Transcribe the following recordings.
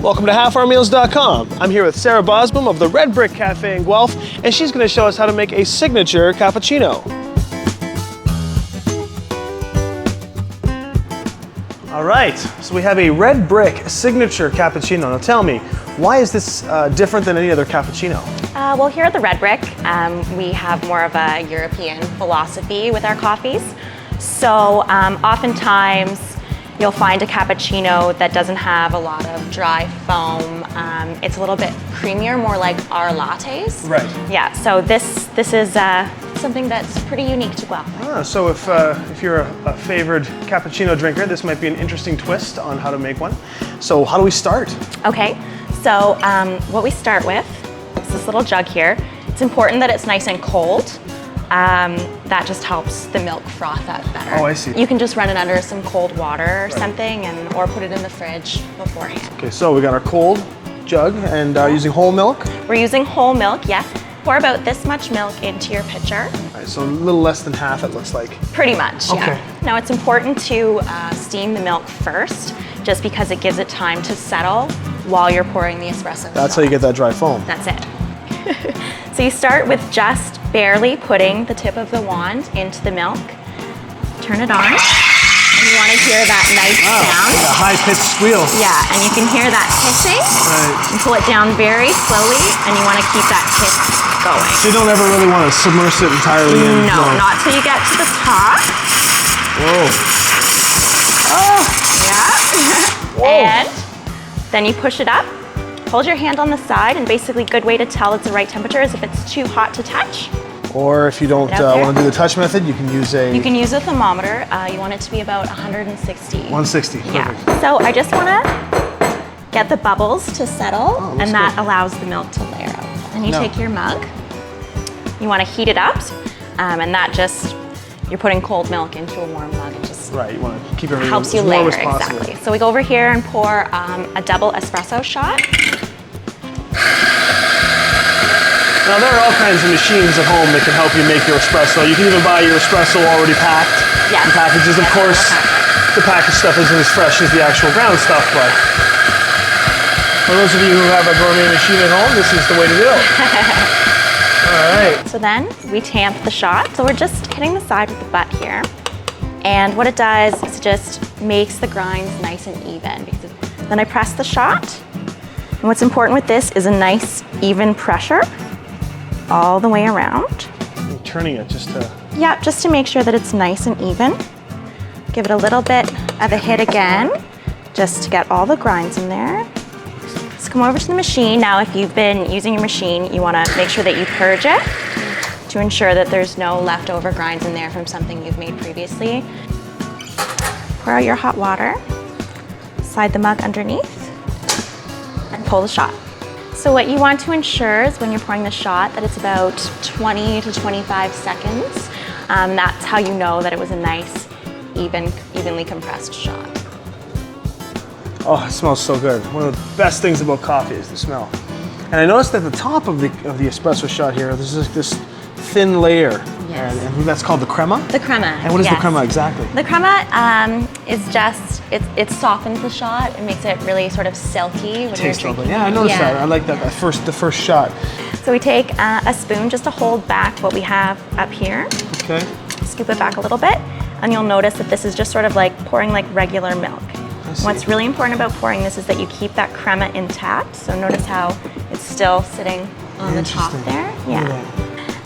Welcome to halfourmeals.com. I'm here with Sarah Bosbom of the Red Brick Cafe in Guelph, and she's going to show us how to make a signature cappuccino. All right, so we have a Red Brick signature cappuccino. Now tell me, why is this different than any other cappuccino? Well, here at the Red Brick, we have more of a European philosophy with our coffees. So oftentimes you'll find a cappuccino that doesn't have a lot of dry foam. It's a little bit creamier, more like our lattes. Right. Yeah, so this is something that's pretty unique to Guelph. So if you're a favored cappuccino drinker, this might be an interesting twist on how to make one. So how do we start? Okay, so what we start with is this little jug here. It's important that it's nice and cold. That just helps the milk froth out better. Oh, I see. You can just run it under some cold water or something, or put it in the fridge beforehand. Okay, so we got our cold jug and using whole milk. We're using whole milk, yes. Pour about this much milk into your pitcher. All right, so a little less than half, it looks like. Pretty much, Okay. yeah. Now it's important to steam the milk first, just because it gives it time to settle while you're pouring the espresso That's shot. how you get that dry foam. That's it. So you start with just barely putting the tip of the wand into the milk. Turn it on. And you want to hear that nice sound. Like a high-pitched squeal. Yeah, and you can hear that hissing. Right. And pull it down very slowly, and you want to keep that hiss going. So you don't ever really want to submerge it entirely in? No, not till you get to the top. Whoa. Yeah. Whoa. And then you push it up. Hold your hand on the side, and basically a good way to tell it's the right temperature is if it's too hot to touch. Or if you don't want to do the touch method, you can use a... You can use a thermometer. You want it to be about 160. 160, perfect. Yeah. So I just want to get the bubbles to settle, and that allows the milk to layer out. And you take your mug. You want to heat it up, and that just, you're putting cold milk into a warm mug. It just Right, you want to keep everything helps you as warm layer, as possible. exactly. So we go over here and pour a double espresso shot. Now there are all kinds of machines at home that can help you make your espresso. You can even buy your espresso already packed in packages. Of course, the packaged stuff isn't as fresh as the actual ground stuff, but for those of you who have a gourmet machine at home, this is the way to do it. All right. So then we tamp the shot. So we're just hitting the side with the butt here. And what it does is just makes the grinds nice and even. Because then I press the shot. And what's important with this is a nice even pressure all the way around. I'm turning it just to... Yeah, just to make sure that it's nice and even. Give it a little bit of a hit again, just to get all the grinds in there. Let's come over to the machine. Now, if you've been using your machine, you want to make sure that you purge it to ensure that there's no leftover grinds in there from something you've made previously. Pour out your hot water, slide the mug underneath, and pull the shot. So what you want to ensure is when you're pouring the shot that it's about 20 to 25 seconds. That's how you know that it was a nice, evenly compressed shot. Oh, it smells so good. One of the best things about coffee is the smell. And I noticed at the top of the espresso shot here, there's this thin layer. Yes. And that's called the crema? The crema. And what is the crema exactly? The crema is just, it softens the shot. It makes it really sort of silky when Tastes you're lovely. drinking. Yeah, I noticed that. I like that the first shot. So we take a spoon just to hold back what we have up here. Okay. Scoop it back a little bit, and you'll notice that this is just sort of like pouring like regular milk. What's really important about pouring this is that you keep that crema intact. So notice how it's still sitting on the top there. Yeah.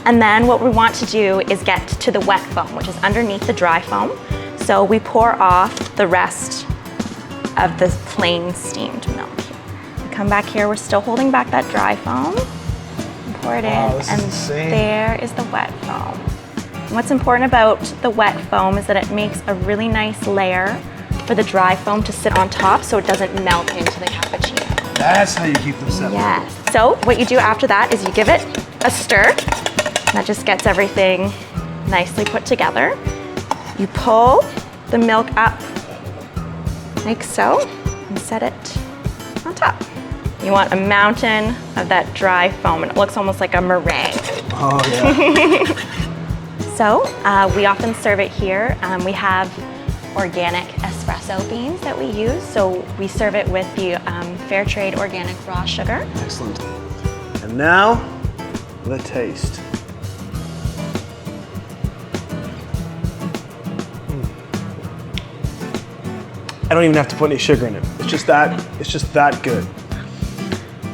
And then what we want to do is get to the wet foam, which is underneath the dry foam. So we pour off the rest of the plain steamed milk. We come back here, we're still holding back that dry foam. Pour it in, and there is the wet foam. And what's important about the wet foam is that it makes a really nice layer for the dry foam to sit on top so it doesn't melt into the cappuccino. That's how you keep them separate. Yes. So what you do after that is you give it a stir. That just gets everything nicely put together. You pull the milk up like so and set it on top. You want a mountain of that dry foam, and it looks almost like a meringue. Oh yeah. So we often serve it here. We have organic espresso espresso beans that we use. So we serve it with the fair trade organic raw sugar. Excellent. And now, the taste. I don't even have to put any sugar in it. It's just that good.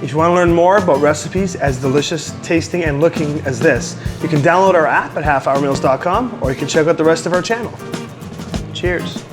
If you want to learn more about recipes as delicious tasting and looking as this, you can download our app at halfhourmeals.com, or you can check out the rest of our channel. Cheers.